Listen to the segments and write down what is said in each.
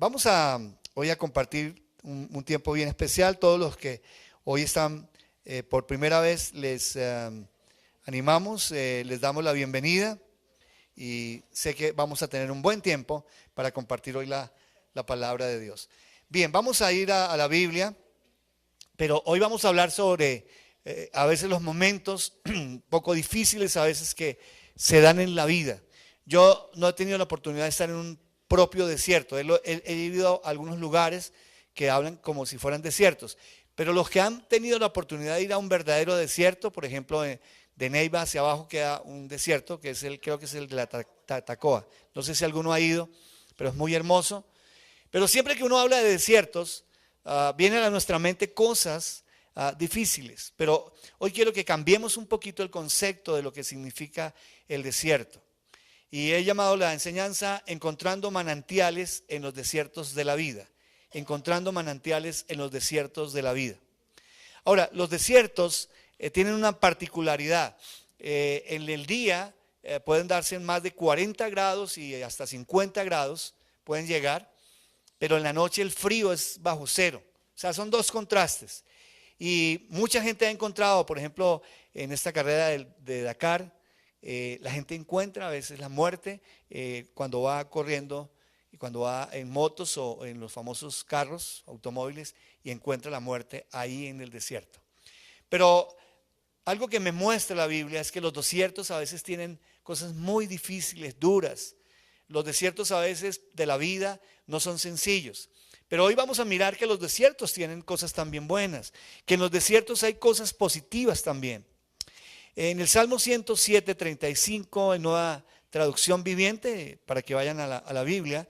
Vamos a hoy a compartir un tiempo bien especial. Todos los que hoy están por primera vez les animamos, les damos la bienvenida y sé que vamos a tener un buen tiempo para compartir hoy la palabra de Dios. Bien, vamos a ir a la Biblia, pero hoy vamos a hablar sobre a veces los momentos un poco difíciles a veces que se dan en la vida. Yo no he tenido la oportunidad de estar en un propio desierto. He vivido a algunos lugares que hablan como si fueran desiertos, pero los que han tenido la oportunidad de ir a un verdadero desierto, por ejemplo, de Neiva hacia abajo queda un desierto, que es creo que es el de la Tatacoa. No sé si alguno ha ido, pero es muy hermoso. Pero siempre que uno habla de desiertos, vienen a nuestra mente cosas difíciles. Pero hoy quiero que cambiemos un poquito el concepto de lo que significa el desierto. Y he llamado la enseñanza Encontrando manantiales en los desiertos de la vida. Encontrando manantiales en los desiertos de la vida. Ahora, los desiertos tienen una particularidad. En el día pueden darse en más de 40 grados y hasta 50 grados pueden llegar, pero en la noche el frío es bajo cero. O sea, son dos contrastes. Y mucha gente ha encontrado, por ejemplo, en esta carrera de Dakar, la gente encuentra a veces la muerte cuando va corriendo y cuando va en motos o en los famosos carros, automóviles, y encuentra la muerte ahí en el desierto. Pero algo que me muestra la Biblia es que los desiertos a veces tienen cosas muy difíciles, duras. Los desiertos a veces de la vida no son sencillos. Pero hoy vamos a mirar que los desiertos tienen cosas también buenas, que en los desiertos hay cosas positivas también. En el Salmo 107, 35, en Nueva Traducción Viviente, para que vayan a la Biblia,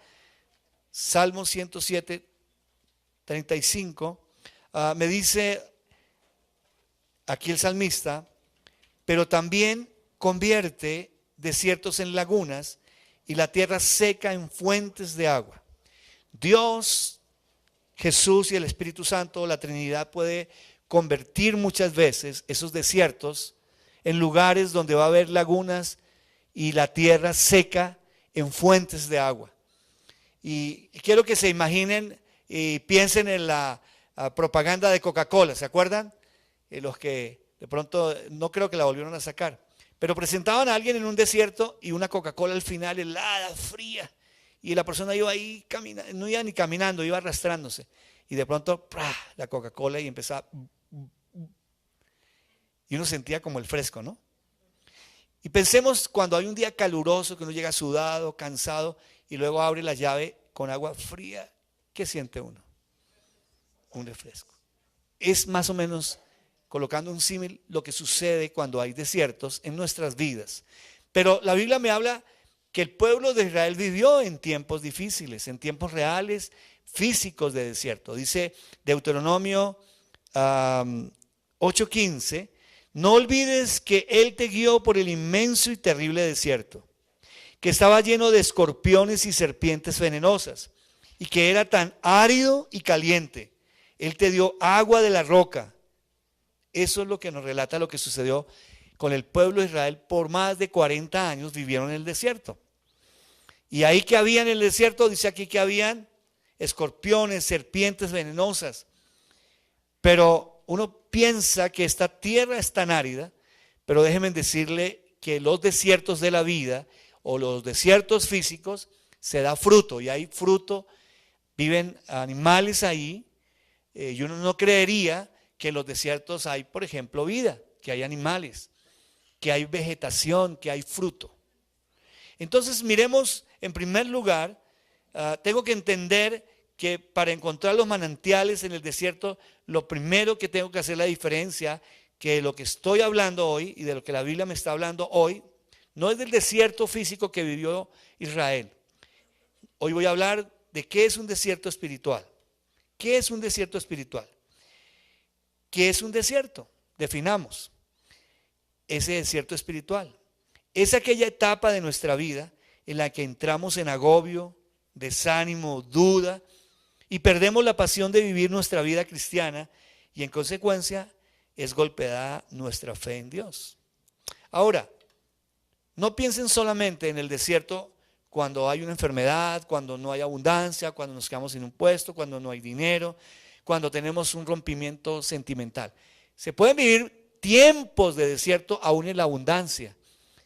Salmo 107, 35, me dice aquí el salmista, pero también convierte desiertos en lagunas y la tierra seca en fuentes de agua. Dios, Jesús y el Espíritu Santo, la Trinidad puede convertir muchas veces esos desiertos en lugares donde va a haber lagunas y la tierra seca en fuentes de agua. Y quiero que se imaginen y piensen en la propaganda de Coca-Cola, ¿se acuerdan? Los que de pronto, no creo que la volvieron a sacar, pero presentaban a alguien en un desierto y una Coca-Cola al final helada, fría, y la persona iba ahí caminando, no iba ni caminando, iba arrastrándose, y de pronto ¡prah!, la Coca-Cola y empezaba, y uno sentía como el fresco, ¿no? Y pensemos cuando hay un día caluroso, que uno llega sudado, cansado, y luego abre la llave con agua fría, ¿qué siente uno? Un refresco. Es más o menos, colocando un símil, lo que sucede cuando hay desiertos en nuestras vidas. Pero la Biblia me habla que el pueblo de Israel vivió en tiempos difíciles, en tiempos reales, físicos de desierto. Dice Deuteronomio 8:15, no olvides que Él te guió por el inmenso y terrible desierto, que estaba lleno de escorpiones y serpientes venenosas, y que era tan árido y caliente. Él te dio agua de la roca. Eso es lo que nos relata lo que sucedió con el pueblo de Israel. Por más de 40 años vivieron en el desierto. Y ahí que había en el desierto, dice aquí que habían escorpiones, serpientes venenosas. Pero uno piensa que esta tierra es tan árida, pero déjenme decirle que los desiertos de la vida o los desiertos físicos se da fruto, y hay fruto, viven animales ahí, y uno no creería que en los desiertos hay, por ejemplo, vida, que hay animales, que hay vegetación, que hay fruto. Entonces miremos, en primer lugar, tengo que entender que para encontrar los manantiales en el desierto, lo primero que tengo que hacer la diferencia, que de lo que estoy hablando hoy y de lo que la Biblia me está hablando hoy, no es del desierto físico que vivió Israel. Hoy voy a hablar de qué es un desierto espiritual. ¿Qué es un desierto espiritual? ¿Qué es un desierto? Definamos ese desierto espiritual. Es aquella etapa de nuestra vida en la que entramos en agobio, desánimo, duda y perdemos la pasión de vivir nuestra vida cristiana y en consecuencia es golpeada nuestra fe en Dios. Ahora, no piensen solamente en el desierto cuando hay una enfermedad, cuando no hay abundancia, cuando nos quedamos sin un puesto, cuando no hay dinero, cuando tenemos un rompimiento sentimental. Se pueden vivir tiempos de desierto aún en la abundancia.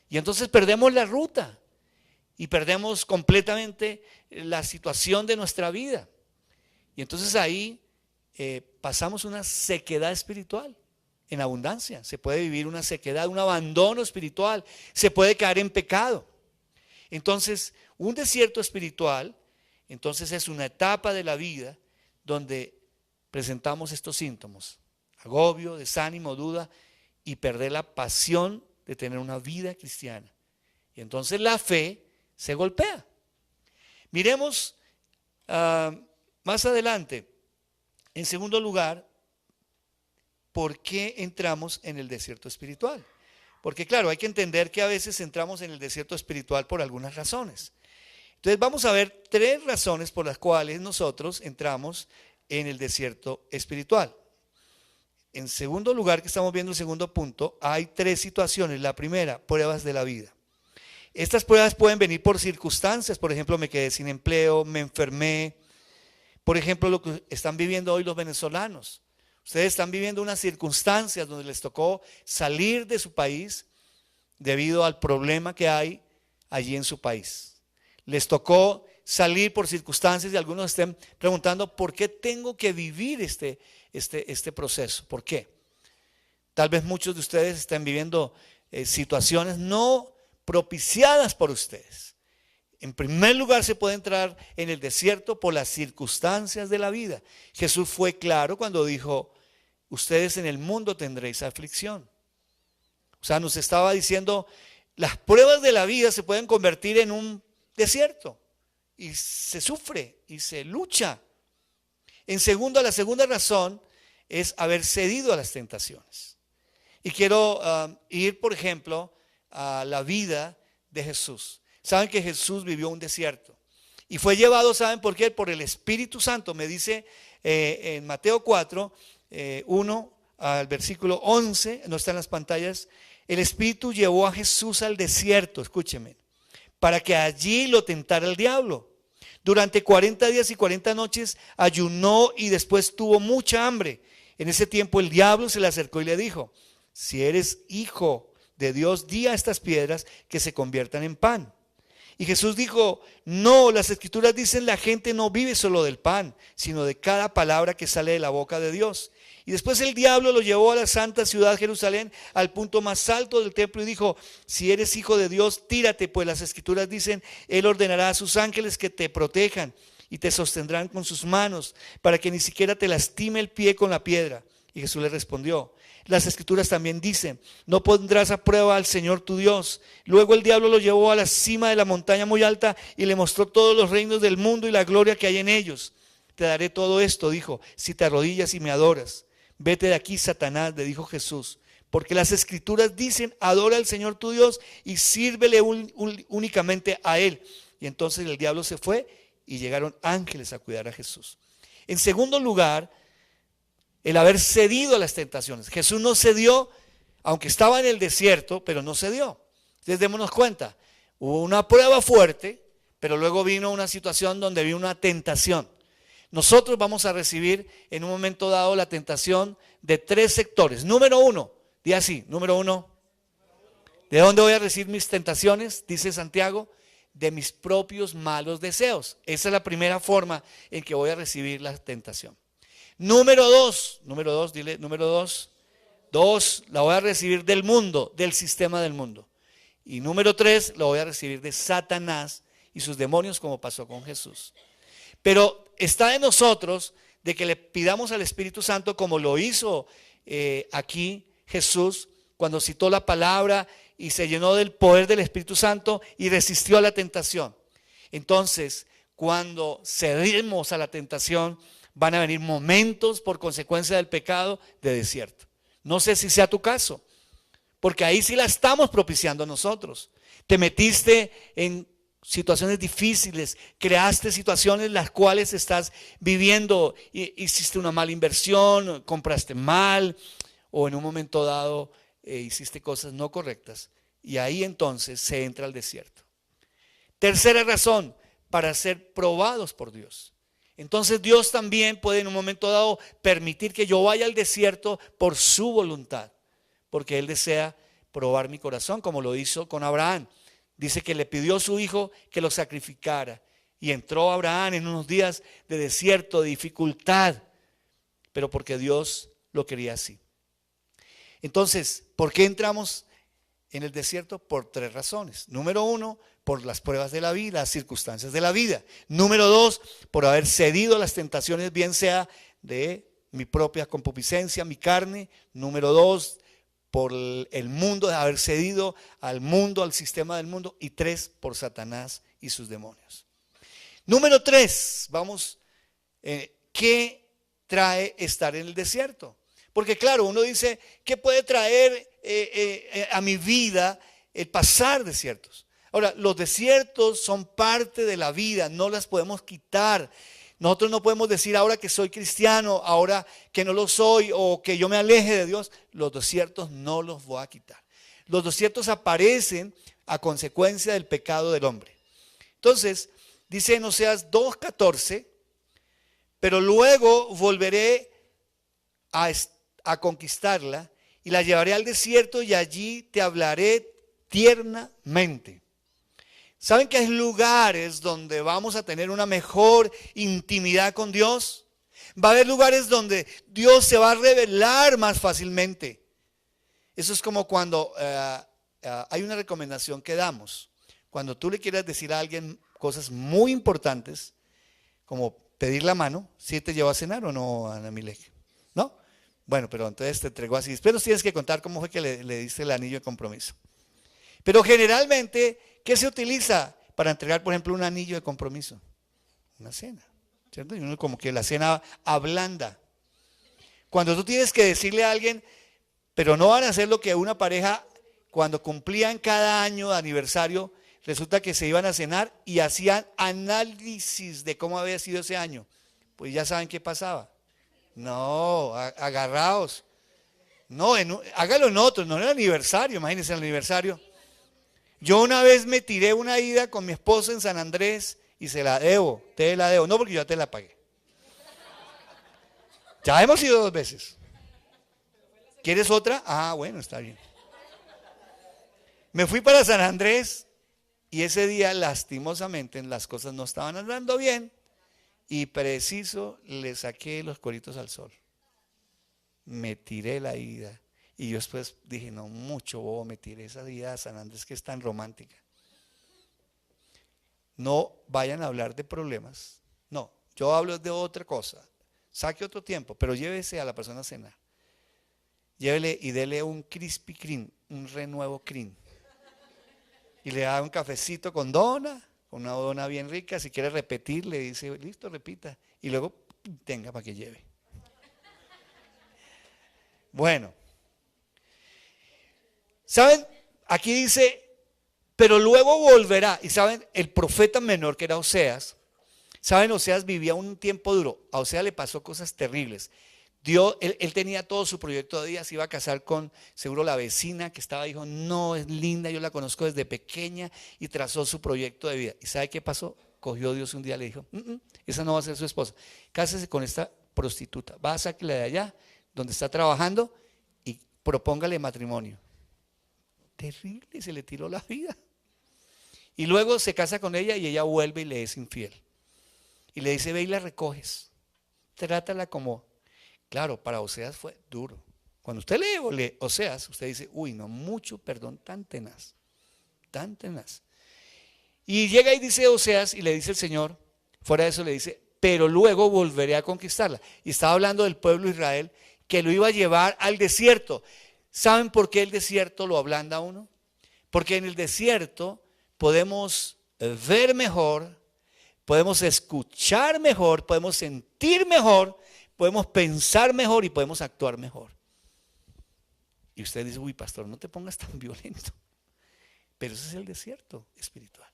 Y entonces perdemos la ruta y perdemos completamente la situación de nuestra vida. Y entonces ahí pasamos una sequedad espiritual en abundancia. Se puede vivir una sequedad, un abandono espiritual. Se puede caer en pecado. Entonces, un desierto espiritual, entonces es una etapa de la vida donde presentamos estos síntomas: agobio, desánimo, duda y perder la pasión de tener una vida cristiana. Y entonces la fe se golpea. Miremos más adelante, en segundo lugar, ¿por qué entramos en el desierto espiritual? Porque claro, hay que entender que a veces entramos en el desierto espiritual por algunas razones. Entonces vamos a ver 3 razones por las cuales nosotros entramos en el desierto espiritual. En segundo lugar, que estamos viendo el segundo punto, hay 3 situaciones. La primera, pruebas de la vida. Estas pruebas pueden venir por circunstancias. Por ejemplo, me quedé sin empleo, me enfermé. Por ejemplo, lo que están viviendo hoy los venezolanos. Ustedes están viviendo unas circunstancias donde les tocó salir de su país debido al problema que hay allí en su país. Les tocó salir por circunstancias y algunos estén preguntando: ¿por qué tengo que vivir este proceso? ¿Por qué? Tal vez muchos de ustedes estén viviendo situaciones no propiciadas por ustedes. En primer lugar, se puede entrar en el desierto por las circunstancias de la vida. Jesús fue claro cuando dijo: ustedes en el mundo tendréis aflicción. O sea, nos estaba diciendo, las pruebas de la vida se pueden convertir en un desierto y se sufre y se lucha. En segundo, la segunda razón es haber cedido a las tentaciones. Y quiero ir, por ejemplo, a la vida de Jesús. Saben que Jesús vivió un desierto y fue llevado, ¿saben por qué? Por el Espíritu Santo. Me dice en Mateo 4, 1 al versículo 11, no está en las pantallas: el Espíritu llevó a Jesús al desierto, escúcheme, para que allí lo tentara el diablo. Durante 40 días y 40 noches ayunó y después tuvo mucha hambre. En ese tiempo el diablo se le acercó y le dijo: si eres hijo de Dios, di a estas piedras que se conviertan en pan. Y Jesús dijo: no, las escrituras dicen, la gente no vive solo del pan, sino de cada palabra que sale de la boca de Dios. Y después el diablo lo llevó a la santa ciudad Jerusalén, al punto más alto del templo, y dijo: si eres hijo de Dios, tírate, pues las escrituras dicen, Él ordenará a sus ángeles que te protejan y te sostendrán con sus manos, para que ni siquiera te lastime el pie con la piedra. Y Jesús le respondió: las escrituras también dicen, no pondrás a prueba al Señor tu Dios. Luego el diablo lo llevó a la cima de la montaña muy alta y le mostró todos los reinos del mundo y la gloria que hay en ellos. Te daré todo esto, dijo, si te arrodillas y me adoras. Vete de aquí, Satanás, le dijo Jesús, porque las escrituras dicen, adora al Señor tu Dios y sírvele únicamente a Él. Y entonces el diablo se fue y llegaron ángeles a cuidar a Jesús. En segundo lugar, el haber cedido a las tentaciones. Jesús no cedió, aunque estaba en el desierto, pero no cedió. Entonces démonos cuenta, hubo una prueba fuerte, pero luego vino una situación donde vino una tentación. Nosotros vamos a recibir en un momento dado la tentación de 3 sectores. Número 1, di así, número 1, ¿de dónde voy a recibir mis tentaciones? Dice Santiago, de mis propios malos deseos. Esa es la primera forma en que voy a recibir la tentación. Número 2, dile, número 2, la voy a recibir del mundo, del sistema del mundo. Y número 3, lo voy a recibir de Satanás y sus demonios, como pasó con Jesús. Pero está en nosotros de que le pidamos al Espíritu Santo, como lo hizo aquí Jesús, cuando citó la palabra y se llenó del poder del Espíritu Santo y resistió a la tentación. Entonces, cuando cedemos a la tentación, van a venir momentos por consecuencia del pecado de desierto. No sé si sea tu caso, porque ahí sí la estamos propiciando nosotros. Te metiste en situaciones difíciles, creaste situaciones las cuales estás viviendo, hiciste una mala inversión, compraste mal, o en un momento dado hiciste cosas no correctas, y ahí entonces se entra al desierto. Tercera razón, para ser probados por Dios. Entonces Dios también puede en un momento dado permitir que yo vaya al desierto por su voluntad, porque Él desea probar mi corazón, como lo hizo con Abraham. Dice que le pidió a su hijo que lo sacrificara, y entró Abraham en unos días de desierto, de dificultad, pero porque Dios lo quería así. Entonces, ¿por qué entramos en el desierto? Por tres razones. Número uno, por las pruebas de la vida, las circunstancias de la vida. Número dos, por haber cedido a las tentaciones, bien sea de mi propia concupiscencia, mi carne. Número dos, por el mundo, de haber cedido al mundo, al sistema del mundo. Y tres, por Satanás y sus demonios. Número tres, vamos, ¿qué trae estar en el desierto? Porque claro, uno dice, ¿qué puede traer a mi vida el pasar desiertos? Ahora, los desiertos son parte de la vida, no las podemos quitar. Nosotros no podemos decir ahora que soy cristiano, ahora que no lo soy o que yo me aleje de Dios. Los desiertos no los voy a quitar. Los desiertos aparecen a consecuencia del pecado del hombre. Entonces, dice en Oseas 2:14, pero luego volveré a conquistarla y la llevaré al desierto y allí te hablaré tiernamente. ¿Saben que hay lugares donde vamos a tener una mejor intimidad con Dios? Va a haber lugares donde Dios se va a revelar más fácilmente. Eso es como cuando hay una recomendación que damos. Cuando tú le quieras decir a alguien cosas muy importantes, como pedir la mano, ¿sí te llevó a cenar o no, Ana Milek? ¿No? Bueno, pero entonces te entregó así. Después nos tienes que contar cómo fue que le diste el anillo de compromiso. Pero generalmente, ¿qué se utiliza para entregar, por ejemplo, un anillo de compromiso? Una cena, ¿cierto? Y uno como que la cena ablanda. Cuando tú tienes que decirle a alguien, pero no van a hacer lo que una pareja, cuando cumplían cada año de aniversario, resulta que se iban a cenar y hacían análisis de cómo había sido ese año. Pues ya saben qué pasaba. No, agarraos. No, hágalo en otro, no en el aniversario, imagínense el aniversario. Yo una vez me tiré una ida con mi esposa en San Andrés y se la debo, te la debo, no porque yo ya te la pagué. Ya hemos ido 2 veces. ¿Quieres otra? Ah, bueno, está bien. Me fui para San Andrés y ese día lastimosamente las cosas no estaban andando bien y preciso le saqué los cueritos al sol. Me tiré la ida. Y yo después dije, no, mucho bobo me tiré esa ida a San Andrés que es tan romántica. No vayan a hablar de problemas. No, yo hablo de otra cosa. Saque otro tiempo, pero llévese a la persona a cenar. Llévele y dele un Krispy Kreme, un renuevo Kreme. Y le da un cafecito con dona, con una dona bien rica. Si quiere repetir, le dice, listo, repita. Y luego tenga para que lleve. Bueno. ¿Saben? Aquí dice, pero luego volverá. Y saben, el profeta menor que era Oseas, saben, Oseas vivía un tiempo duro. A Oseas le pasó cosas terribles. Él tenía todo su proyecto de vida, se iba a casar con, seguro, la vecina que estaba, dijo, no, es linda, yo la conozco desde pequeña, y trazó su proyecto de vida. ¿Y sabe qué pasó? Cogió Dios un día y le dijo, esa no va a ser su esposa, cásese con esta prostituta, va a sacarla de allá, donde está trabajando, y propóngale matrimonio. Terrible, se le tiró la vida. Y luego se casa con ella y ella vuelve y le es infiel. Y le dice, ve y la recoges, trátala como... Claro, para Oseas fue duro. Cuando usted lee Oseas, usted dice, uy, no, mucho perdón, tan tenaz, tan tenaz. Y llega y dice Oseas y le dice el Señor, fuera de eso le dice, pero luego volveré a conquistarla. Y estaba hablando del pueblo de Israel que lo iba a llevar al desierto. ¿Saben por qué el desierto lo ablanda a uno? Porque en el desierto podemos ver mejor, podemos escuchar mejor, podemos sentir mejor, podemos pensar mejor y podemos actuar mejor. Y usted dice, uy, pastor, no te pongas tan violento. Pero ese es el desierto espiritual.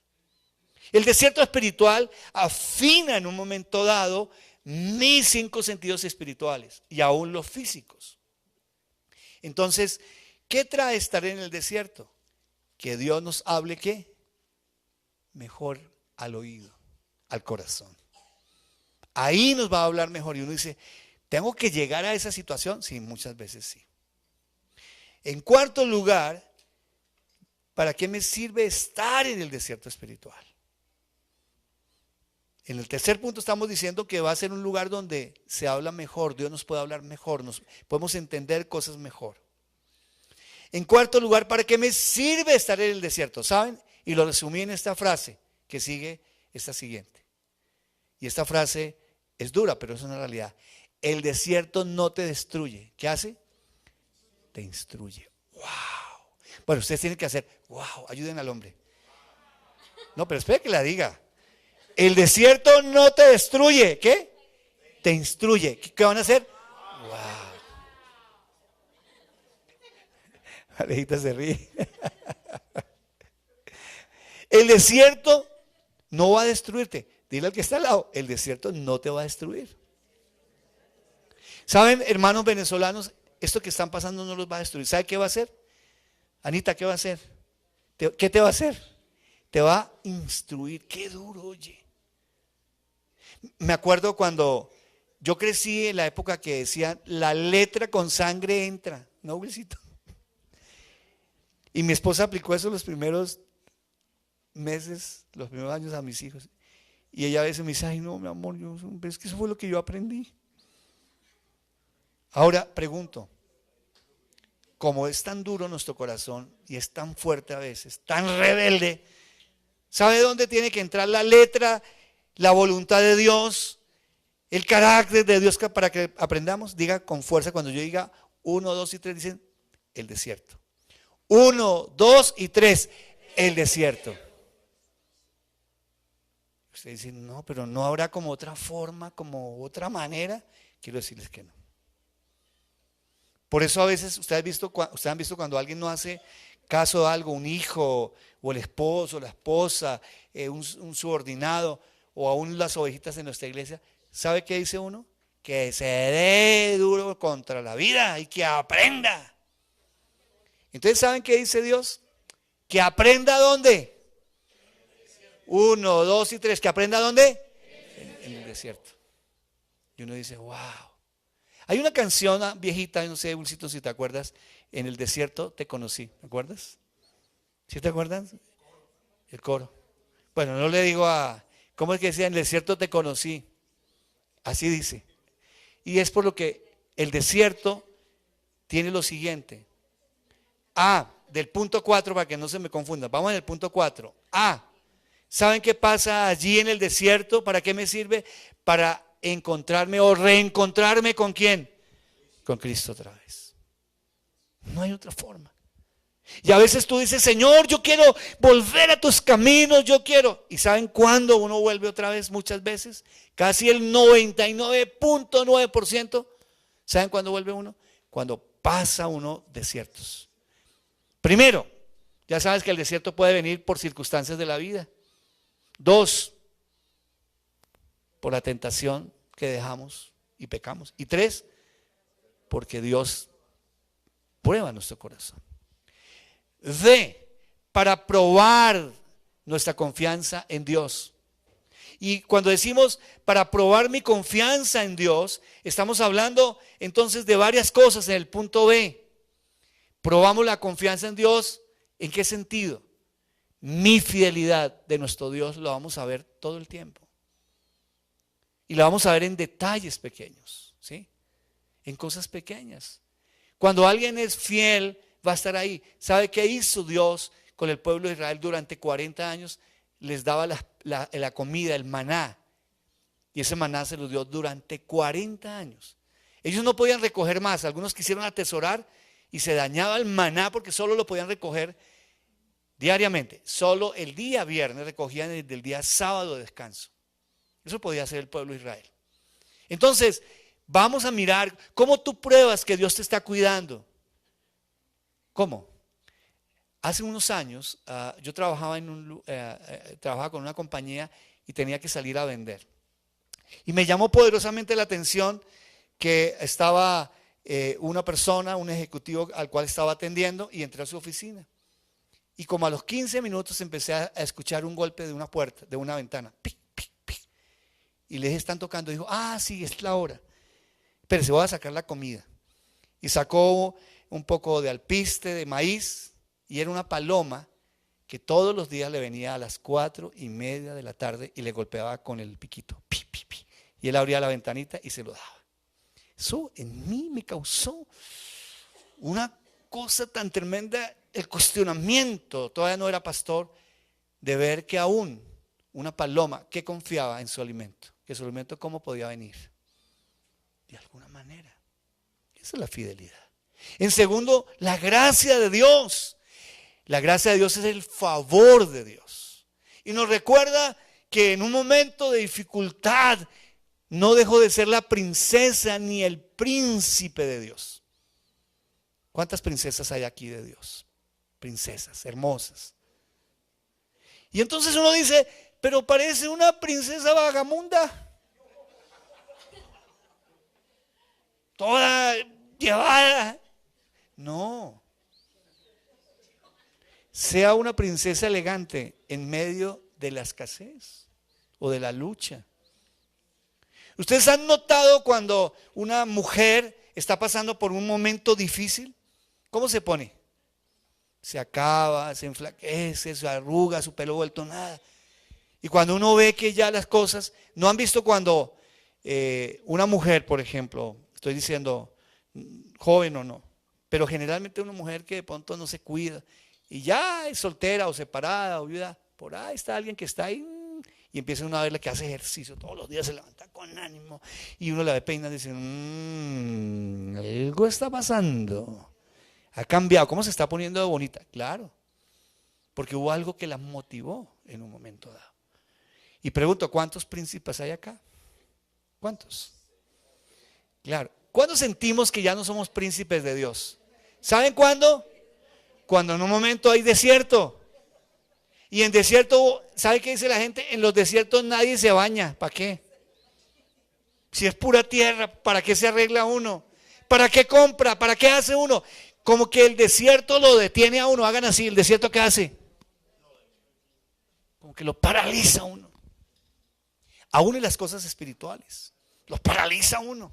El desierto espiritual afina en un momento dado mis 5 sentidos espirituales y aún los físicos. Entonces, ¿qué trae estar en el desierto? Que Dios nos hable, ¿qué? mejor al oído, al corazón. Ahí nos va a hablar mejor. Y uno dice, ¿tengo que llegar a esa situación? Sí, muchas veces sí. En cuarto lugar, ¿para qué me sirve estar en el desierto espiritual? En el tercer punto estamos diciendo que va a ser un lugar donde se habla mejor, Dios nos puede hablar mejor, podemos entender cosas mejor. En cuarto lugar, ¿para qué me sirve estar en el desierto? ¿Saben? Y lo resumí en esta frase que sigue, esta siguiente. Y esta frase es dura, pero es una realidad. El desierto no te destruye. ¿Qué hace? Te instruye. ¡Wow! Bueno, ustedes tienen que hacer, ¡wow! Ayuden al hombre. No, pero espera que la diga. El desierto no te destruye. ¿Qué? Te instruye. ¿Qué van a hacer? ¡Wow! Alejita se ríe. El desierto no va a destruirte. Dile al que está al lado, el desierto no te va a destruir. ¿Saben, hermanos venezolanos? Esto que están pasando no los va a destruir. ¿Sabe qué va a hacer? Anita, ¿qué va a hacer? ¿Qué te va a hacer? Te va a instruir. Qué duro, oye. Me acuerdo cuando yo crecí en la época que decían, la letra con sangre entra. ¿No, Wilsito? Y mi esposa aplicó eso los primeros meses, los primeros años a mis hijos. Y ella a veces me dice, ay no, mi amor, es que eso fue lo que yo aprendí. Ahora pregunto, como es tan duro nuestro corazón y es tan fuerte a veces, tan rebelde, ¿sabe dónde tiene que entrar la letra, la voluntad de Dios, el carácter de Dios para que aprendamos? Diga con fuerza cuando yo diga 1, 2 y 3, dicen el desierto. 1, 2 y 3, el desierto. Usted dice, no, pero no habrá como otra forma, como otra manera. Quiero decirles que no. Por eso a veces ustedes han visto cuando alguien no hace caso de algo, un hijo, o el esposo, la esposa, un subordinado, o aún las ovejitas en nuestra iglesia. ¿Sabe qué dice uno? Que se dé duro contra la vida y que aprenda. Entonces, ¿saben qué dice Dios? Que aprenda ¿dónde? 1, 2 y 3, que aprenda ¿dónde? En el desierto. Y uno dice, wow. Hay una canción viejita, no sé, Bulcito, si te acuerdas, en el desierto te conocí, ¿te acuerdas? ¿Sí te acuerdas? El coro. Bueno, no le digo ¿cómo es que decía? En el desierto te conocí. Así dice. Y es por lo que el desierto tiene lo siguiente. Del punto 4, para que no se me confunda. Vamos en el punto 4. ¿Saben qué pasa allí en el desierto? ¿Para qué me sirve? Para encontrarme o reencontrarme ¿con quién? Con Cristo otra vez. No hay otra forma. Y a veces tú dices, Señor, yo quiero volver a tus caminos, yo quiero. ¿Y saben cuándo uno vuelve otra vez? Muchas veces, casi el 99.9%. ¿Saben cuándo vuelve uno? Cuando pasa uno desiertos. Primero, ya sabes que el desierto puede venir por circunstancias de la vida. 2, por la tentación que dejamos y pecamos. Y 3, porque Dios prueba nuestro corazón. Para probar nuestra confianza en Dios. Y cuando decimos para probar mi confianza en Dios, estamos hablando entonces de varias cosas en el punto B. Probamos la confianza en Dios, ¿en qué sentido? Mi fidelidad de nuestro Dios lo vamos a ver todo el tiempo. Y la vamos a ver en detalles pequeños, ¿sí? En cosas pequeñas. Cuando alguien es fiel, va a estar ahí. ¿Sabe qué hizo Dios con el pueblo de Israel durante 40 años? Les daba la comida, el maná. Y ese maná se los dio durante 40 años. Ellos no podían recoger más. Algunos quisieron atesorar y se dañaba el maná porque solo lo podían recoger diariamente. Solo el día viernes recogían desde el día sábado de descanso. Eso podía hacer el pueblo de Israel. Entonces, vamos a mirar cómo tú pruebas que Dios te está cuidando. ¿Cómo? Hace unos años yo trabajaba con una compañía y tenía que salir a vender. Y me llamó poderosamente la atención que estaba una persona, un ejecutivo al cual estaba atendiendo, y entré a su oficina. Y como a los 15 minutos empecé a escuchar un golpe de una puerta, de una ventana. Pic, pic, pic. Y le dije, están tocando. Dijo, sí, es la hora. Pero se voy a sacar la comida. Y sacó un poco de alpiste, de maíz, y era una paloma que todos los días le venía a las 4:30 de la tarde y le golpeaba con el piquito. Pi, pi, pi. Y él abría la ventanita y se lo daba. Eso en mí me causó una cosa tan tremenda, el cuestionamiento, todavía no era pastor, de ver que aún una paloma que confiaba en su alimento, que su alimento cómo podía venir, de alguna manera. Esa es la fidelidad. En segundo, la gracia de Dios. La gracia de Dios es el favor de Dios. Y nos recuerda que en un momento de dificultad no dejó de ser la princesa ni el príncipe de Dios. ¿Cuántas princesas hay aquí de Dios? Princesas hermosas. Y entonces uno dice, pero parece una princesa vagamunda. Toda llevada. No. Sea una princesa elegante en medio de la escasez o de la lucha. ¿Ustedes han notado cuando una mujer está pasando por un momento difícil? ¿Cómo se pone? Se acaba, se enflaquece, se arruga, su pelo vuelto nada. Y cuando uno ve que ya las cosas, ¿no han visto cuando una mujer, por ejemplo, estoy diciendo joven o no, pero generalmente una mujer que de pronto no se cuida y ya es soltera o separada o viuda, por ahí está alguien que está ahí y empieza uno a verla que hace ejercicio todos los días, se levanta con ánimo y uno la ve peinando y dice, algo está pasando, ha cambiado, ¿cómo se está poniendo de bonita? Claro, porque hubo algo que la motivó en un momento dado. Y pregunto, ¿cuántos príncipes hay acá? ¿Cuántos? Claro, ¿cuándo sentimos que ya no somos príncipes de Dios? ¿Saben cuándo? Cuando en un momento hay desierto. Y en desierto, ¿sabe qué dice la gente? En los desiertos nadie se baña. ¿Para qué? Si es pura tierra, ¿para qué se arregla uno? ¿Para qué compra? ¿Para qué hace uno? Como que el desierto lo detiene a uno. Hagan así, ¿el desierto qué hace? Como que lo paraliza a uno. Aún en las cosas espirituales. Lo paraliza a uno.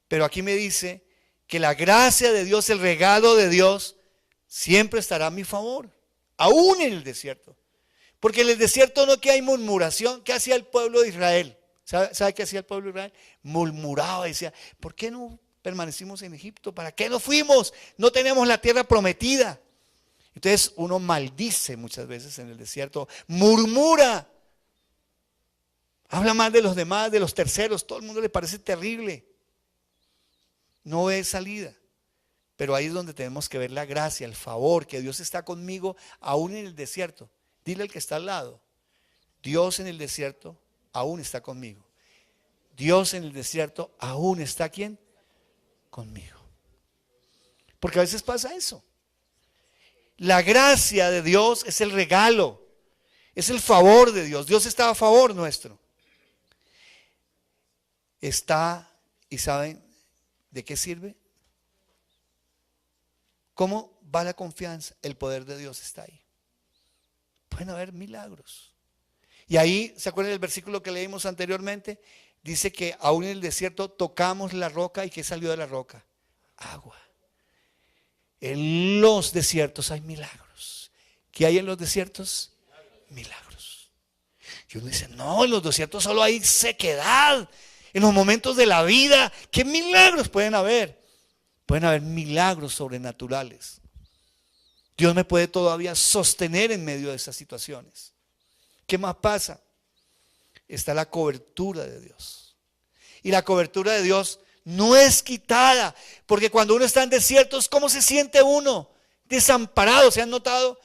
Pero aquí me dice que la gracia de Dios, el regalo de Dios, siempre estará a mi favor, aún en el desierto. Porque en el desierto no que hay murmuración. ¿Qué hacía el pueblo de Israel? ¿Sabe qué hacía el pueblo de Israel? Murmuraba, decía, ¿por qué no permanecimos en Egipto? ¿Para qué no fuimos? No tenemos la tierra prometida. Entonces uno maldice muchas veces en el desierto, murmura, habla mal de los demás, de los terceros, todo el mundo le parece terrible. No ve salida. Pero ahí es donde tenemos que ver la gracia, el favor, que Dios está conmigo aún en el desierto. Dile al que está al lado, Dios en el desierto aún está conmigo. Dios en el desierto aún está ¿quién? Conmigo. Porque a veces pasa eso. La gracia de Dios es el regalo, es el favor de Dios. Dios está a favor nuestro. Está, ¿y saben de qué sirve? ¿Cómo va la confianza? El poder de Dios está ahí. Pueden haber milagros. Y ahí, ¿se acuerdan del versículo que leímos anteriormente? Dice que aún en el desierto tocamos la roca y ¿qué salió de la roca? Agua. En los desiertos hay milagros. ¿Qué hay en los desiertos? Milagros. Y uno dice, no, en los desiertos solo hay sequedad. En los momentos de la vida, ¿qué milagros pueden haber? Pueden haber milagros sobrenaturales. Dios me puede todavía sostener en medio de esas situaciones. ¿Qué más pasa? Está la cobertura de Dios. Y la cobertura de Dios no es quitada. Porque cuando uno está en desiertos, ¿cómo se siente uno? Desamparado, ¿se han notado?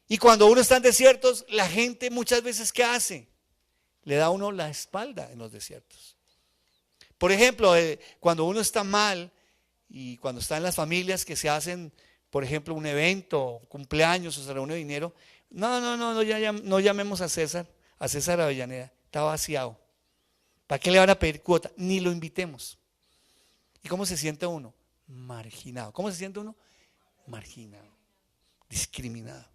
Y cuando uno está en desiertos, la gente muchas veces, ¿qué hace? Le da a uno la espalda en los desiertos. Por ejemplo, cuando uno está mal, y cuando están las familias que se hacen, por ejemplo, un evento, cumpleaños o se reúne dinero, no llamemos a César Avellaneda, está vaciado. ¿Para qué le van a pedir cuota? Ni lo invitemos. ¿Y cómo se siente uno? Marginado. ¿Cómo se siente uno? Marginado. discriminado.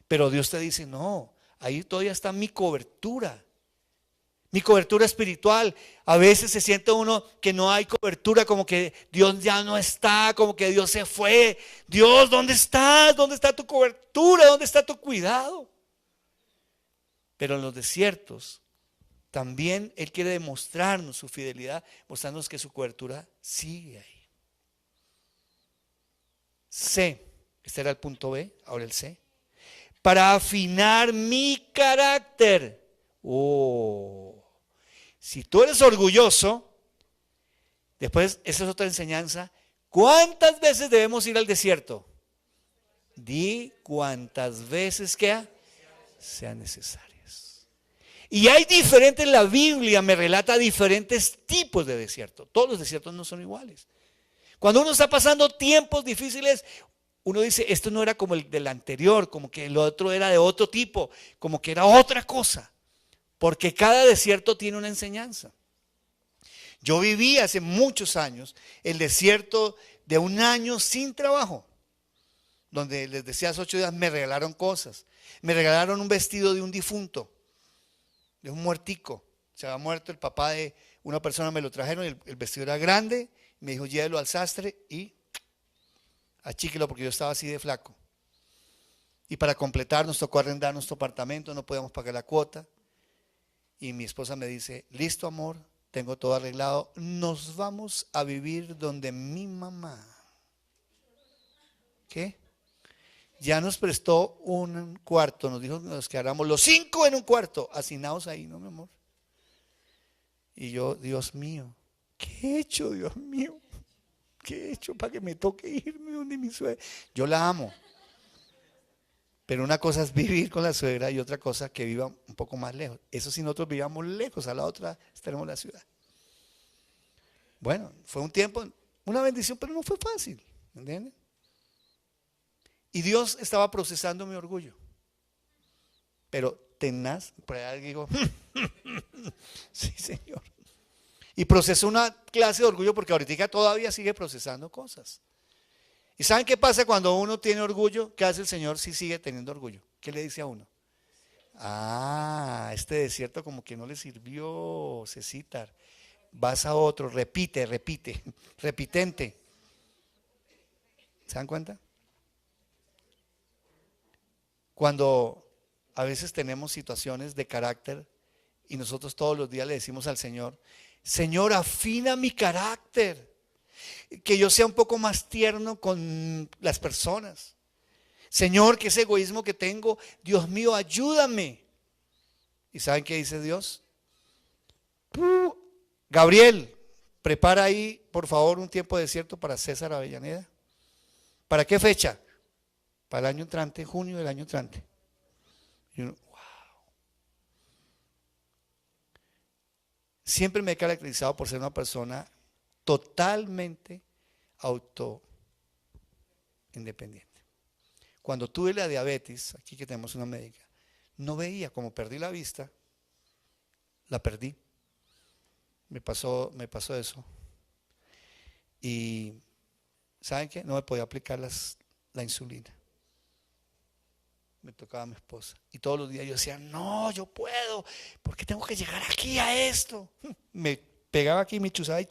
Pero Dios te dice, no, ahí todavía está mi cobertura espiritual. A veces se siente uno que no hay cobertura, como que Dios ya no está, como que Dios se fue. Dios, ¿dónde estás? ¿Dónde está tu cobertura? ¿Dónde está tu cuidado? Pero en los desiertos también Él quiere demostrarnos su fidelidad, mostrándonos que su cobertura sigue ahí. C, este era el punto B, ahora el C. Para afinar mi carácter. Si tú eres orgulloso, después, esa es otra enseñanza. ¿Cuántas veces debemos ir al desierto? Di cuántas veces que sean necesarias. Y hay diferentes, la Biblia me relata diferentes tipos de desierto. Todos los desiertos no son iguales. Cuando uno está pasando tiempos difíciles, uno dice, esto no era como el del anterior, como que el otro era de otro tipo, como que era otra cosa. Porque cada desierto tiene una enseñanza. Yo viví hace muchos años el desierto de un año sin trabajo, donde les decía hace 8 días, me regalaron cosas. Me regalaron un vestido de un difunto, de un muertico. Se había muerto el papá de una persona, me lo trajeron, el vestido era grande, me dijo, llévelo al sastre y achíquelo porque yo estaba así de flaco. Y para completar nos tocó arrendar nuestro apartamento, no podíamos pagar la cuota. Y mi esposa me dice, listo amor, tengo todo arreglado, nos vamos a vivir donde mi mamá. ¿Qué? Ya nos prestó un cuarto, nos dijo que nos quedáramos los 5 en un cuarto, hacinados ahí, ¿no, mi amor? Y yo, Dios mío, ¿qué he hecho, Dios mío? ¿Qué he hecho para que me toque irme donde mi suegra? Yo la amo. Pero una cosa es vivir con la suegra y otra cosa que viva un poco más lejos. Eso si nosotros vivíamos lejos, a la otra estaremos en la ciudad. Bueno, fue un tiempo, una bendición, pero no fue fácil, ¿entienden? Y Dios estaba procesando mi orgullo. Pero tenaz, por ahí digo, sí Señor. Y procesó una clase de orgullo porque ahorita todavía sigue procesando cosas. ¿Y saben qué pasa cuando uno tiene orgullo? ¿Qué hace el Señor si sigue teniendo orgullo? ¿Qué le dice a uno? Este desierto como que no le sirvió, Cecitar. Vas a otro, repite, repitente. ¿Se dan cuenta? Cuando a veces tenemos situaciones de carácter y nosotros todos los días le decimos al Señor, Señor, afina mi carácter. Que yo sea un poco más tierno con las personas. Señor, que ese egoísmo que tengo, Dios mío, ayúdame. ¿Y saben qué dice Dios? Gabriel, prepara ahí, por favor, un tiempo de desierto para César Avellaneda. ¿Para qué fecha? Para el año entrante, junio del año entrante. Y uno, wow. Siempre me he caracterizado por ser una persona totalmente independiente. Cuando tuve la diabetes, aquí que tenemos una médica, no veía, como perdí la vista, la perdí. Me pasó eso. Y ¿saben qué? No me podía aplicar la insulina. Me tocaba a mi esposa. Y todos los días yo decía, no, yo puedo. ¿Por qué tengo que llegar aquí a esto? Me pegaba aquí, me chuzaba y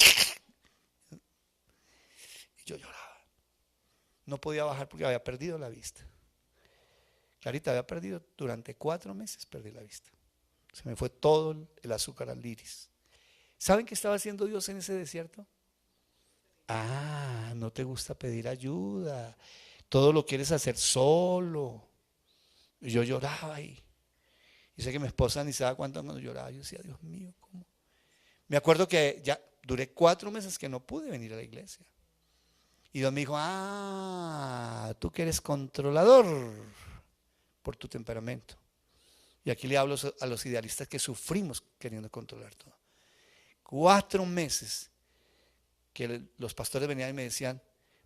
yo lloraba. No podía bajar porque había perdido la vista. Clarita, había perdido durante 4 meses, perdí la vista. Se me fue todo el azúcar al iris. ¿Saben qué estaba haciendo Dios en ese desierto? No te gusta pedir ayuda. Todo lo quieres hacer solo. Y yo lloraba ahí. Y sé que mi esposa ni se daba cuenta cuando lloraba. Yo decía, Dios mío, ¿cómo? Me acuerdo que ya duré 4 meses que no pude venir a la iglesia. Y Dios me dijo, tú que eres controlador por tu temperamento. Y aquí le hablo a los idealistas que sufrimos queriendo controlar todo. 4 meses que los pastores venían y me decían,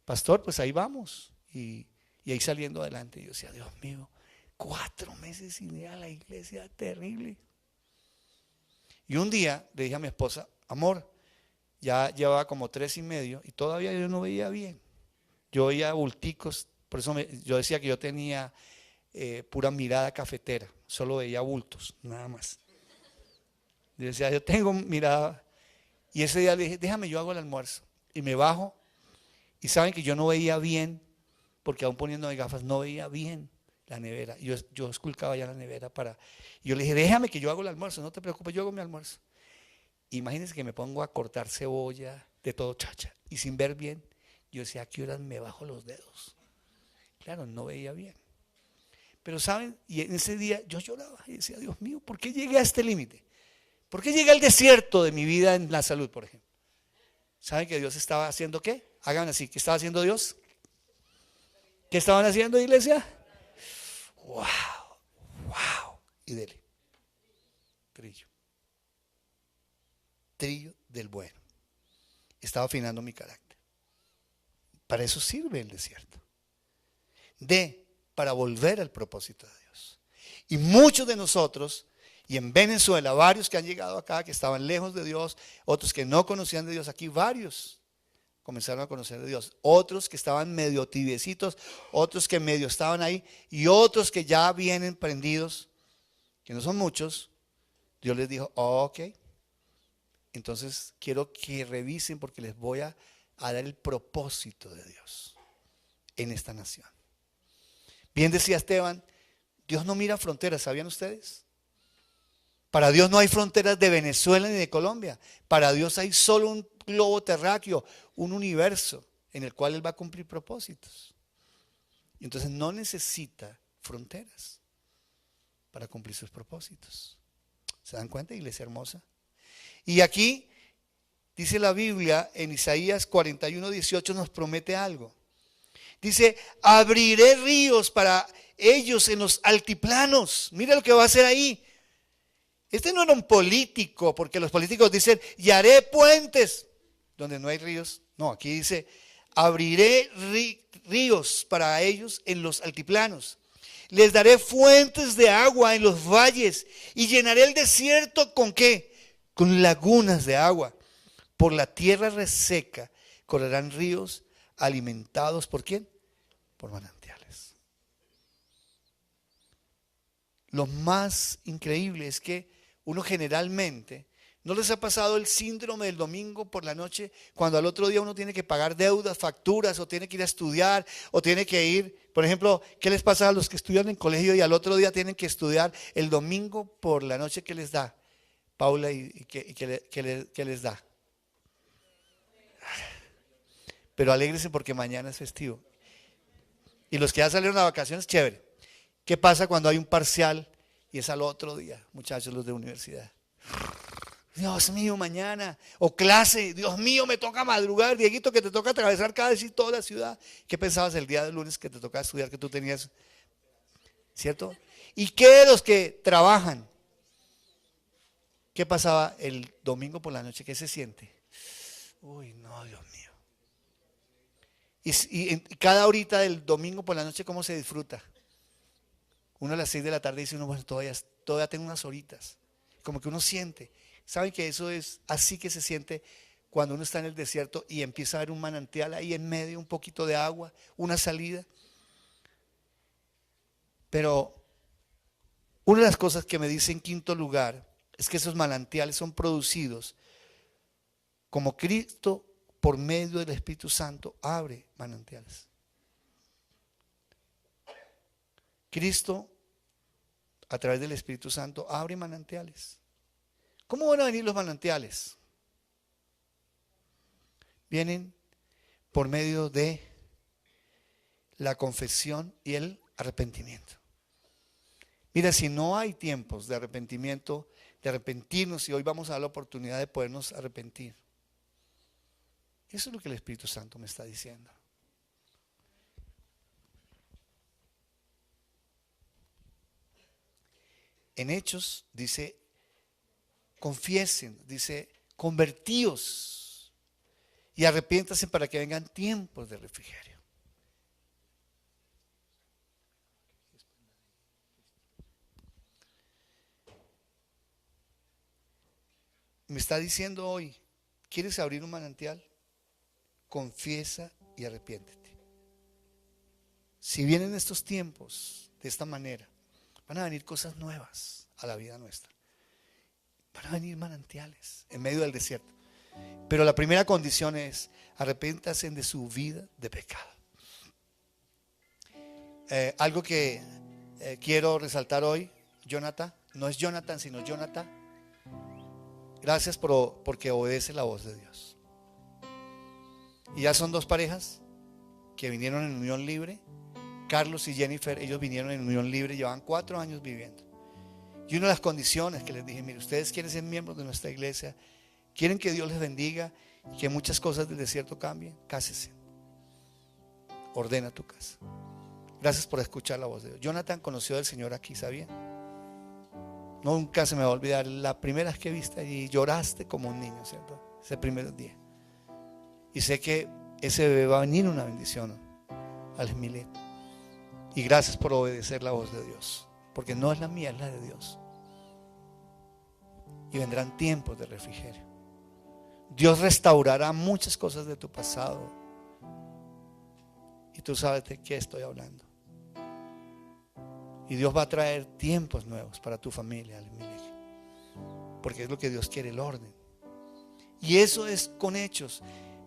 pastor, pues ahí vamos. Y ahí saliendo adelante. Y yo decía, Dios mío, 4 meses sin ir a la iglesia, terrible. Y un día le dije a mi esposa, amor, ya llevaba como 3 y medio y todavía yo no veía bien. Yo veía bulticos Por eso yo decía que yo tenía pura mirada cafetera, solo veía bultos, nada más. Yo decía, yo tengo mirada. Y ese día le dije, déjame, yo hago el almuerzo. Y me bajo, y saben que yo no veía bien, porque aún poniéndome gafas, no veía bien la nevera. Yo esculcaba ya la nevera y yo le dije, déjame que yo hago el almuerzo, no te preocupes, yo hago mi almuerzo. Imagínense que me pongo a cortar cebolla, de todo chacha, y sin ver bien, yo decía, ¿a qué horas me bajo los dedos? Claro, no veía bien. Pero saben, y en ese día yo lloraba y decía, Dios mío, ¿por qué llegué a este límite? ¿Por qué llegué al desierto de mi vida en la salud, por ejemplo? ¿Saben que Dios estaba haciendo qué? Hagan así, ¿qué estaba haciendo Dios? ¿Qué estaban haciendo, iglesia? ¡Wow! ¡Wow! Y dele. Trillo. Trillo del bueno. Estaba afinando mi carácter. Para eso sirve el desierto. Para volver al propósito de Dios. Y muchos de nosotros, y en Venezuela, varios que han llegado acá, que estaban lejos de Dios, otros que no conocían de Dios, aquí varios comenzaron a conocer de Dios, otros que estaban medio tibiecitos, otros que medio estaban ahí, y otros que ya vienen prendidos, que no son muchos. Dios les dijo, ok, entonces quiero que revisen porque les voy a dar el propósito de Dios en esta nación. Bien decía Esteban, Dios no mira fronteras, ¿sabían ustedes? Para Dios no hay fronteras de Venezuela ni de Colombia. Para Dios hay solo un globo terráqueo, un universo en el cual Él va a cumplir propósitos. Y entonces no necesita fronteras para cumplir sus propósitos. ¿Se dan cuenta, iglesia hermosa? Y aquí dice la Biblia en Isaías 41:18 nos promete algo. Dice, abriré ríos para ellos en los altiplanos. Mira lo que va a hacer ahí. Este no era un político, porque los políticos dicen, y haré puentes donde no hay ríos. No, aquí dice, abriré ríos para ellos en los altiplanos. Les daré fuentes de agua en los valles y llenaré el desierto ¿con qué? Con lagunas de agua. Por la tierra reseca correrán ríos alimentados ¿por quién? Por manantiales. Lo más increíble es que uno generalmente, ¿no les ha pasado el síndrome del domingo por la noche cuando al otro día uno tiene que pagar deudas, facturas, o tiene que ir a estudiar, o tiene que ir, por ejemplo, ¿qué les pasa a los que estudian en colegio y al otro día tienen que estudiar el domingo por la noche? ¿Qué les da, Paula, y qué les da? Pero alégrese porque mañana es festivo. Y los que ya salieron a vacaciones, chévere. ¿Qué pasa cuando hay un parcial y es al otro día, muchachos, los de universidad? Dios mío, mañana. O clase, Dios mío, me toca madrugar. Dieguito, que te toca atravesar cada vez y toda la ciudad. ¿Qué pensabas el día del lunes que te tocaba estudiar, que tú tenías? ¿Cierto? ¿Y qué de los que trabajan? ¿Qué pasaba el domingo por la noche? ¿Qué se siente? Uy, no, Dios mío. Y cada horita del domingo por la noche, ¿cómo se disfruta? Uno a las 6 de la tarde dice uno, bueno, todavía tengo unas horitas. Como que uno siente. ¿Saben que eso es así que se siente cuando uno está en el desierto y empieza a haber un manantial ahí en medio, un poquito de agua, una salida? Pero una de las cosas que me dice en quinto lugar es que esos manantiales son producidos como Cristo por medio del Espíritu Santo abre manantiales. Cristo a través del Espíritu Santo abre manantiales. ¿Cómo van a venir los manantiales? Vienen por medio de la confesión y el arrepentimiento. Mira, si no hay tiempos de arrepentimiento, de arrepentirnos, y hoy vamos a dar la oportunidad de podernos arrepentir. Eso es lo que el Espíritu Santo me está diciendo. En Hechos dice, confiesen, dice, convertíos y arrepiéntanse para que vengan tiempos de refrigerio. Me está diciendo hoy, ¿quieres abrir un manantial? Confiesa y arrepiéntete. si vienen estos tiempos de esta manera, van a venir cosas nuevas a la vida nuestra. Van a venir manantiales en medio del desierto. Pero la primera condición es: arrepiéntanse de su vida de pecado. Algo que quiero resaltar hoy, Jonathan, no es Jonathan, sino Jonathan. Gracias porque obedece la voz de Dios. Y ya son dos parejas que vinieron en unión libre. Carlos y Jennifer, ellos vinieron en unión libre, llevan 4 años viviendo. Y una de las condiciones que les dije: mire, ustedes quieren ser miembros de nuestra iglesia, quieren que Dios les bendiga y que muchas cosas del desierto cambien, cásese, ordena tu casa. Gracias por escuchar la voz de Dios. Jonathan conoció al Señor aquí, ¿sabía? Nunca se me va a olvidar la primera vez que viste allí, lloraste como un niño, ¿cierto? Ese primer día. Y sé que ese bebé va a venir una bendición al Milet. Y gracias por obedecer la voz de Dios, porque no es la mía, es la de Dios. Y vendrán tiempos de refrigerio. Dios restaurará muchas cosas de tu pasado. Y tú sabes de qué estoy hablando. Y Dios va a traer tiempos nuevos para tu familia, porque es lo que Dios quiere, el orden. Y eso es con hechos,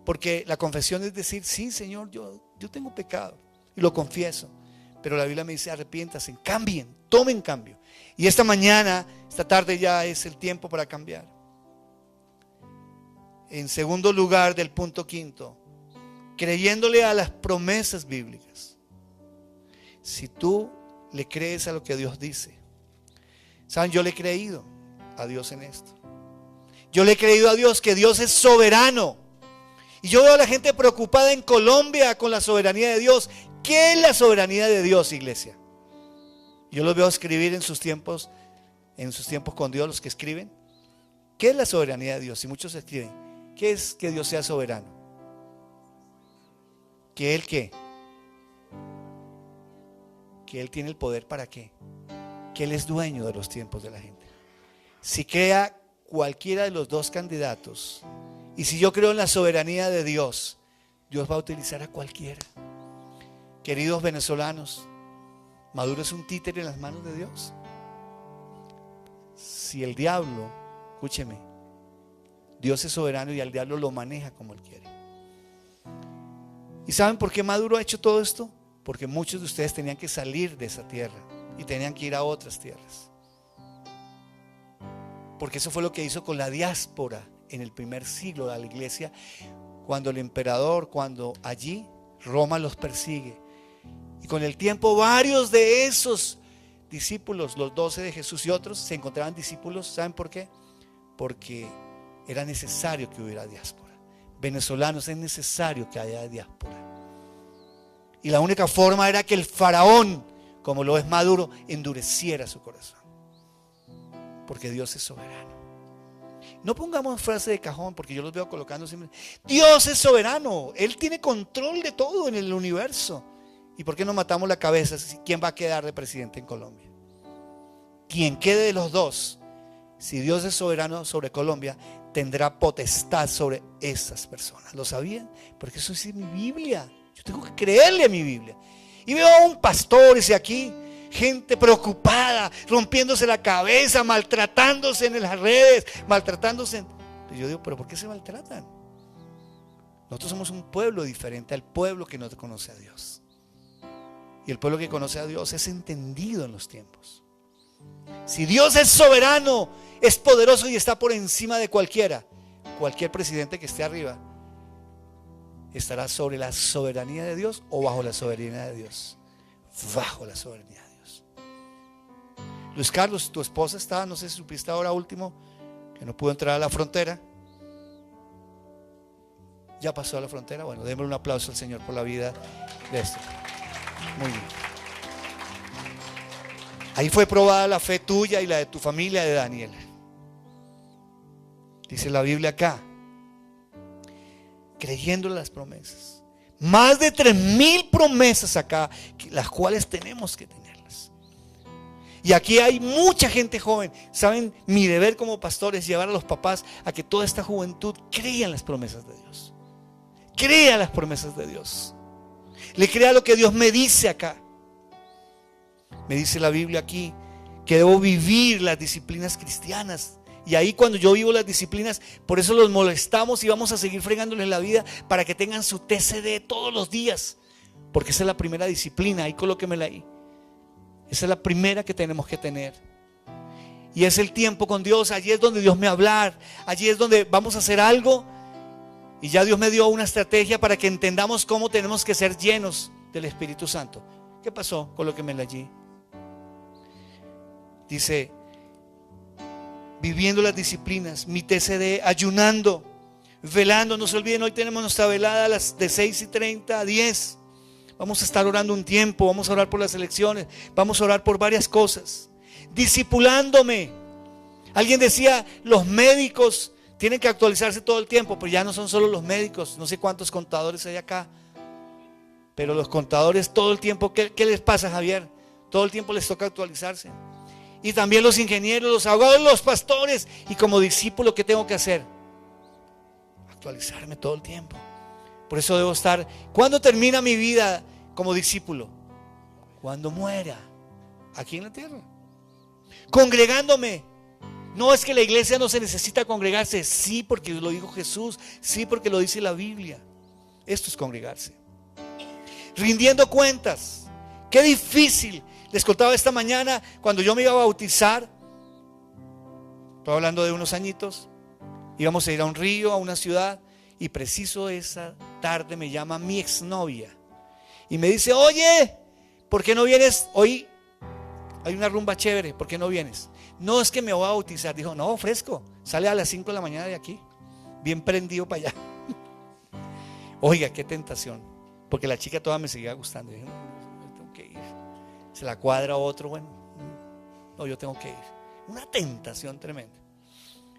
porque la confesión es decir: sí, Señor, yo tengo pecado y lo confieso. Pero la Biblia me dice: arrepiéntanse, cambien, tomen cambio. Y esta mañana, esta tarde ya es el tiempo para cambiar. En segundo lugar, del punto 5, creyéndole a las promesas bíblicas. Si tú le crees a lo que Dios dice. Saben, yo le he creído a Dios en esto. Yo le he creído a Dios que Dios es soberano. Y yo veo a la gente preocupada en Colombia con la soberanía de Dios. ¿Qué es la soberanía de Dios, iglesia? Yo los veo escribir en sus tiempos con Dios, los que escriben. ¿Qué es la soberanía de Dios? Y muchos escriben: ¿qué es que Dios sea soberano? ¿Que Él qué? Que Él tiene el poder para qué, que Él es dueño de los tiempos de la gente. Si crea cualquiera de los dos candidatos, y si yo creo en la soberanía de Dios, Dios va a utilizar a cualquiera. Queridos venezolanos, Maduro es un títere en las manos de Dios. Si el diablo, escúcheme, Dios es soberano y al diablo lo maneja como Él quiere. ¿Y saben por qué Maduro ha hecho todo esto? Porque muchos de ustedes tenían que salir de esa tierra y tenían que ir a otras tierras. Porque eso fue lo que hizo con la diáspora en el primer siglo de la iglesia, cuando el emperador, cuando allí Roma los persigue. Y con el tiempo varios de esos discípulos, los 12 de Jesús y otros, se encontraban discípulos. ¿Saben por qué? Porque era necesario que hubiera diáspora. Venezolanos, es necesario que haya diáspora. Y la única forma era que el faraón, como lo es Maduro, endureciera su corazón. Porque Dios es soberano. No pongamos frase de cajón, porque yo los veo colocando siempre: Dios es soberano, Él tiene control de todo en el universo. ¿Y por qué no matamos la cabeza? ¿Quién va a quedar de presidente en Colombia? Quien quede de los dos, si Dios es soberano sobre Colombia, tendrá potestad sobre esas personas. ¿Lo sabían? Porque eso es mi Biblia. Yo tengo que creerle a mi Biblia. Y veo a un pastor, dice aquí, gente preocupada, rompiéndose la cabeza, maltratándose en las redes, maltratándose. Y yo digo: ¿pero por qué se maltratan? Nosotros somos un pueblo diferente al pueblo que no conoce a Dios. Y el pueblo que conoce a Dios es entendido en los tiempos. Si Dios es soberano, es poderoso y está por encima de cualquier presidente que esté arriba, ¿estará sobre la soberanía de Dios o bajo la soberanía de Dios? Bajo la soberanía de Dios. Luis Carlos, tu esposa está, no sé si supiste ahora último, que no pudo entrar a la frontera. Ya pasó a la frontera. Bueno, démosle un aplauso al Señor por la vida de esto. Muy bien. Ahí fue probada la fe tuya y la de tu familia, de Daniel. Dice la Biblia acá, creyendo en las promesas. Más de 3,000 promesas acá, las cuales tenemos que tenerlas. Y aquí hay mucha gente joven. Saben, mi deber como pastor es llevar a los papás a que toda esta juventud crea en las promesas de Dios. Crea en las promesas de Dios. le crea lo que Dios me dice acá. Me dice la Biblia aquí que debo vivir las disciplinas cristianas. Y ahí cuando yo vivo las disciplinas, por eso los molestamos y vamos a seguir fregándoles la vida para que tengan su TCD todos los días. Porque esa es la primera disciplina, ahí colóquemela ahí. Esa es la primera que tenemos que tener. Y es el tiempo con Dios, allí es donde Dios me va a hablar, allí es donde vamos a hacer algo. Y ya Dios me dio una estrategia para que entendamos cómo tenemos que ser llenos del Espíritu Santo. ¿Qué pasó? Colóquemela allí. Dice, viviendo las disciplinas, mi TCD, ayunando, velando. No se olviden, hoy tenemos nuestra velada a las de 6:30 a 10. Vamos a estar orando un tiempo, vamos a orar por las elecciones, vamos a orar por varias cosas. Discipulándome. Alguien decía, los médicos tienen que actualizarse todo el tiempo, pero ya no son solo los médicos, no sé cuántos contadores hay acá, pero los contadores todo el tiempo, ¿qué les pasa, Javier? Todo el tiempo les toca actualizarse. Y también los ingenieros, los abogados, los pastores. Y como discípulo, ¿qué tengo que hacer? Actualizarme todo el tiempo. Por eso debo estar. ¿Cuándo termina mi vida como discípulo? Cuando muera, aquí en la tierra. Congregándome. No es que la iglesia no se necesita congregarse. Sí, porque lo dijo Jesús. Sí, porque lo dice la Biblia. Esto es congregarse. Rindiendo cuentas. Qué difícil. Les contaba esta mañana cuando yo me iba a bautizar. Estoy hablando de unos añitos. Íbamos a ir a un río, a una ciudad. Y preciso esa tarde me llama mi exnovia. Y me dice, oye, ¿por qué no vienes? Hoy hay una rumba chévere, ¿por qué no vienes? No, es que me voy a bautizar. Dijo, no, fresco. Sale a las 5 de la mañana de aquí. Bien prendido para allá. Oiga, qué tentación. Porque la chica toda me seguía gustando. Y dije, no, tengo que ir. Se la cuadra otro, bueno, no, yo tengo que ir. Una tentación tremenda.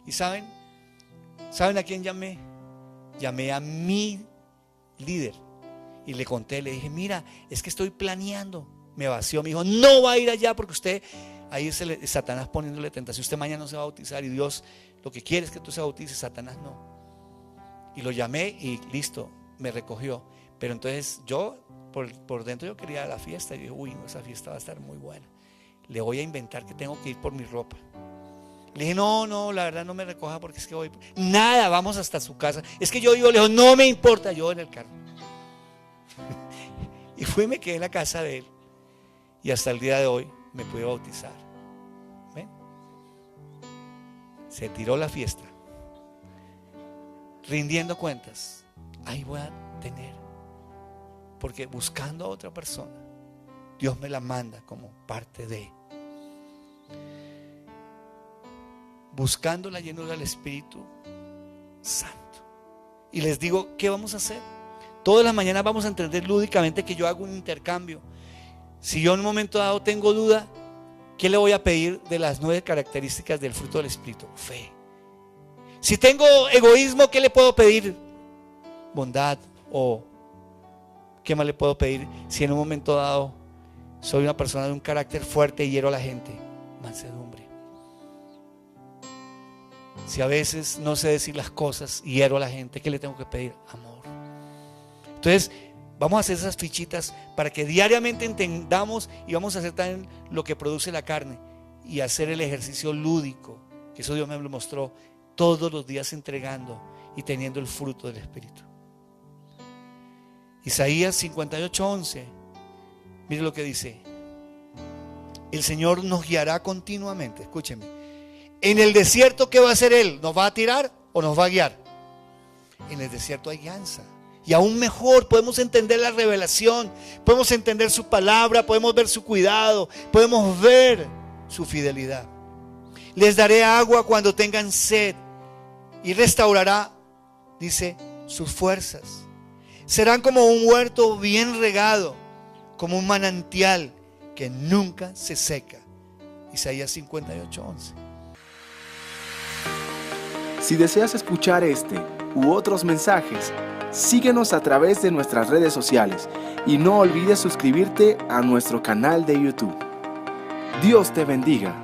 ¿Y saben a quién llamé? Llamé a mi líder y le conté, le dije, mira, es que estoy planeando. Me vació, me dijo, no va a ir allá porque usted, ahí es Satanás poniéndole tentación. Usted mañana no se va a bautizar y Dios lo que quiere es que tú se bautices, Satanás no. Y lo llamé y listo, me recogió. Pero entonces yo por dentro yo quería la fiesta y dije, uy, no, esa fiesta va a estar muy buena. Le voy a inventar que tengo que ir por mi ropa. Le dije, no, la verdad no me recoja porque es que voy. Nada, vamos hasta su casa. Es que yo vivo lejos, no me importa, yo en el carro. Y fui y me quedé en la casa de él. Y hasta el día de hoy me pude bautizar. ¿Ven? Se tiró la fiesta. Rindiendo cuentas. Ahí voy a tener. Porque buscando a otra persona, Dios me la manda como parte de. Buscando la llenura del Espíritu Santo. Y les digo, ¿qué vamos a hacer? Todas las mañanas vamos a entender lúdicamente que yo hago un intercambio. Si yo en un momento dado tengo duda, ¿qué le voy a pedir de las 9 características del fruto del Espíritu? Fe. Si tengo egoísmo, ¿qué le puedo pedir? Bondad. O ¿qué más le puedo pedir? Si en un momento dado soy una persona de un carácter fuerte y hiero a la gente, mansedumbre. Si a veces no sé decir las cosas y hiero a la gente, ¿qué le tengo que pedir? Amor. Entonces vamos a hacer esas fichitas para que diariamente entendamos y vamos a hacer también lo que produce la carne y hacer el ejercicio lúdico, que eso Dios me lo mostró, todos los días entregando y teniendo el fruto del Espíritu. Isaías 58:11, mire lo que dice: el Señor nos guiará continuamente. Escúcheme, en el desierto, ¿qué va a hacer Él? ¿Nos va a tirar o nos va a guiar? En el desierto hay guianza. Y aún mejor, podemos entender la revelación, podemos entender su palabra, podemos ver su cuidado, podemos ver su fidelidad. Les daré agua cuando tengan sed y restaurará, dice, sus fuerzas. Serán como un huerto bien regado, como un manantial que nunca se seca. Isaías 58:11. Si deseas escuchar este u otros mensajes, síguenos a través de nuestras redes sociales y no olvides suscribirte a nuestro canal de YouTube. Dios te bendiga.